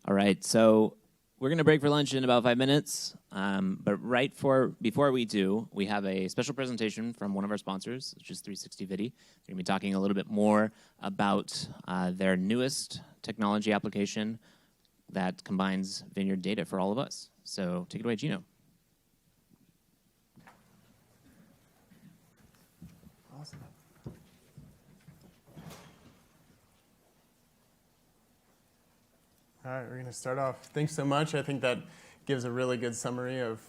All right, so we're going to break for lunch in about 5 minutes. But before we do, we have a special presentation from one of our sponsors, which is 360 Vidi. They're going to be talking a little bit more about their newest technology application that combines vineyard data for all of us. So take it away, Gino. Awesome. All right, we're going to start off. Thanks so much. I think that gives a really good summary of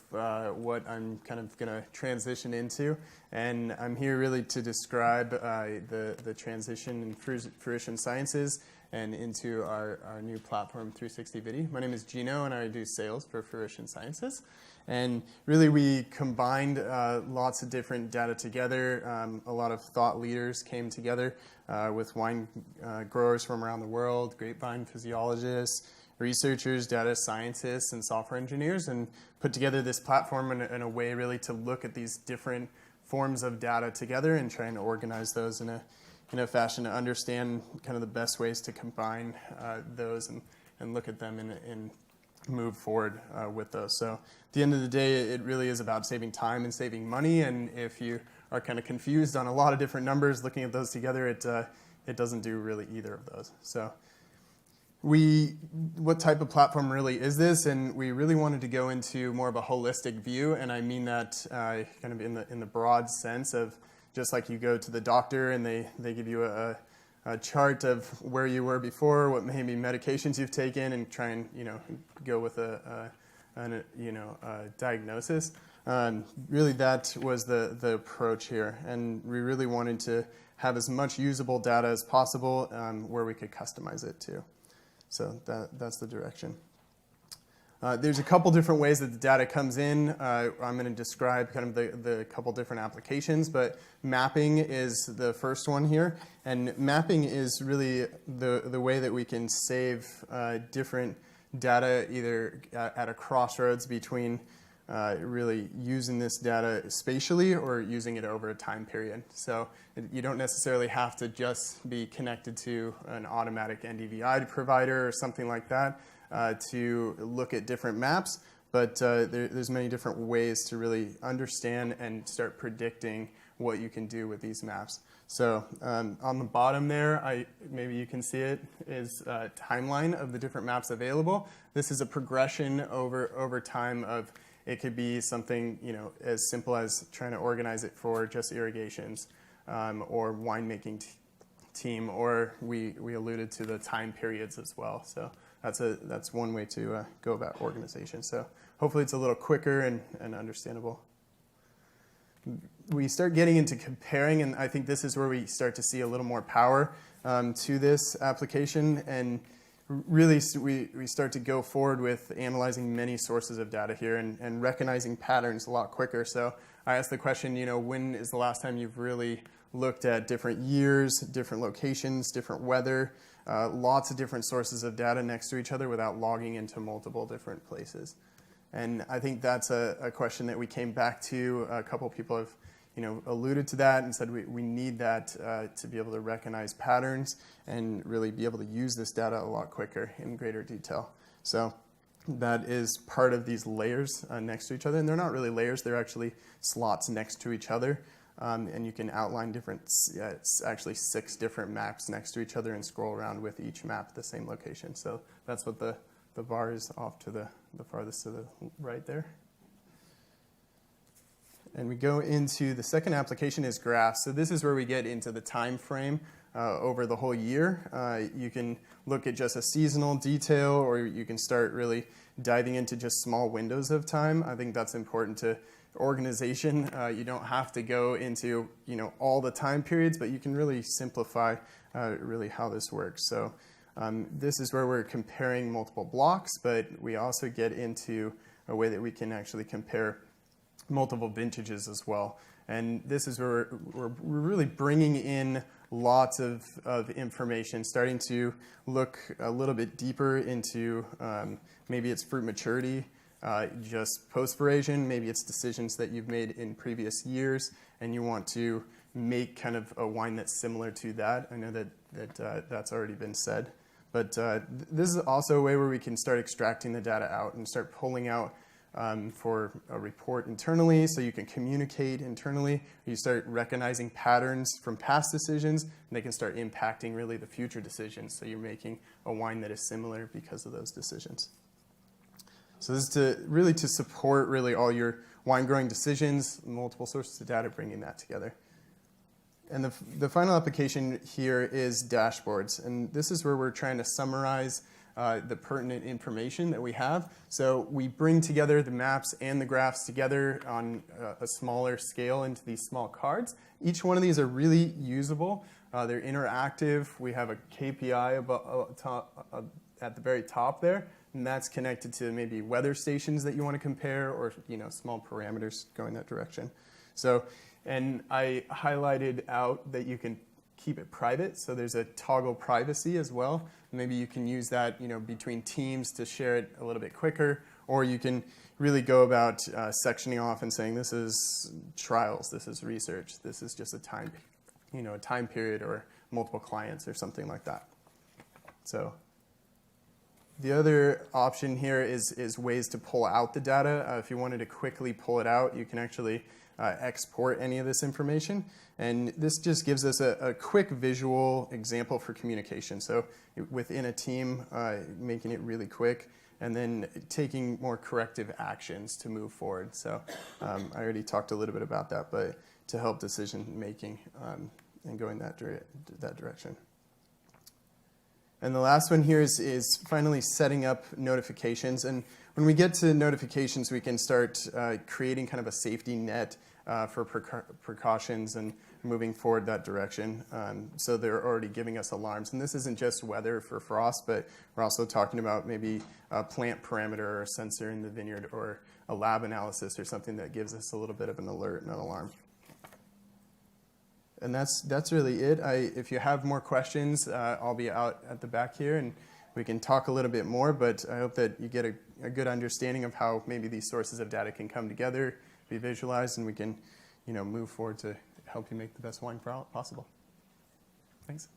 what I'm kind of going to transition into. And I'm here really to describe the transition in Fruition Sciences and into our new platform, 360 Vidi. My name is Gino, and I do sales for Fruition Sciences. And really, we combined lots of different data together. A lot of thought leaders came together with wine growers from around the world, grapevine physiologists, researchers, data scientists, and software engineers, and put together this platform in a way really to look at these different forms of data together and try and organize those in a fashion to understand kind of the best ways to combine those and look at them and move forward with those. So at the end of the day, it really is about saving time and saving money. And if you are kind of confused on a lot of different numbers, looking at those together, it doesn't do really either of those. So what type of platform really is this? And we really wanted to go into more of a holistic view, and I mean that kind of in the broad sense of just like you go to the doctor and they give you a chart of where you were before, what maybe medications you've taken, and try and go with a diagnosis. Really, that was the approach here, and we really wanted to have as much usable data as possible where we could customize it too. So that's the direction. There's a couple different ways that the data comes in. I'm going to describe kind of the couple different applications, but mapping is the first one here. And mapping is really the way that we can save different data either at a crossroads between really using this data spatially or using it over a time period. So you don't necessarily have to just be connected to an automatic NDVI provider or something like that to look at different maps, but there's many different ways to really understand and start predicting what you can do with these maps. So on the bottom there, maybe you can see it, is a timeline of the different maps available. This is a progression over time of, it could be something as simple as trying to organize it for just irrigations or winemaking team, or we alluded to the time periods as well. So that's one way to go about organization. So hopefully it's a little quicker and understandable. We start getting into comparing, and I think this is where we start to see a little more power to this application. And really, we start to go forward with analyzing many sources of data here and recognizing patterns a lot quicker. So I asked the question, when is the last time you've really looked at different years, different locations, different weather, lots of different sources of data next to each other without logging into multiple different places? And I think that's a question that we came back to. A couple people have alluded to that and said we need that to be able to recognize patterns and really be able to use this data a lot quicker in greater detail. So that is part of these layers next to each other. And they're not really layers. They're actually slots next to each other. And you can outline it's actually 6 different maps next to each other and scroll around with each map at the same location. So that's what the bar is off to the farthest to the right there. And we go into the second application is graphs. So this is where we get into the time frame over the whole year. You can look at just a seasonal detail, or you can start really diving into just small windows of time. I think that's important to organization. You don't have to go into all the time periods, but you can really simplify really how this works. So this is where we're comparing multiple blocks, but we also get into a way that we can actually compare multiple vintages as well. And this is where we're really bringing in lots of information, starting to look a little bit deeper into maybe it's fruit maturity, just post-verasion, maybe it's decisions that you've made in previous years, and you want to make kind of a wine that's similar to that. I know that that's already been said. But this is also a way where we can start extracting the data out and start pulling out for a report internally, so you can communicate internally. You start recognizing patterns from past decisions, and they can start impacting really the future decisions. So you're making a wine that is similar because of those decisions. So this is really to support really all your wine growing decisions, multiple sources of data, bringing that together. And the final application here is dashboards. And this is where we're trying to summarize the pertinent information that we have. So we bring together the maps and the graphs together on a smaller scale into these small cards. Each one of these are really usable. They're interactive. We have a KPI at the very top there, and that's connected to maybe weather stations that you want to compare, or small parameters going that direction. So, and I highlighted out that you can keep it private, so there's a toggle privacy as well. Maybe you can use that between teams to share it a little bit quicker, or you can really go about sectioning off and saying this is trials, this is research, this is just a time period or multiple clients or something like that. So the other option here is ways to pull out the data. If you wanted to quickly pull it out, you can actually export any of this information. And this just gives us a quick visual example for communication. So within a team, making it really quick, and then taking more corrective actions to move forward. So I already talked a little bit about that, but to help decision making and going that direction. And the last one here is finally setting up notifications. And when we get to notifications, we can start creating kind of a safety net for precautions and moving forward that direction. So they're already giving us alarms. And this isn't just weather for frost, but we're also talking about maybe a plant parameter or a sensor in the vineyard, or a lab analysis or something that gives us a little bit of an alert and an alarm. And that's really it. If you have more questions, I'll be out at the back here, and we can talk a little bit more, but I hope that you get a good understanding of how maybe these sources of data can come together, be visualized, and we can move forward to help you make the best wine possible. Thanks.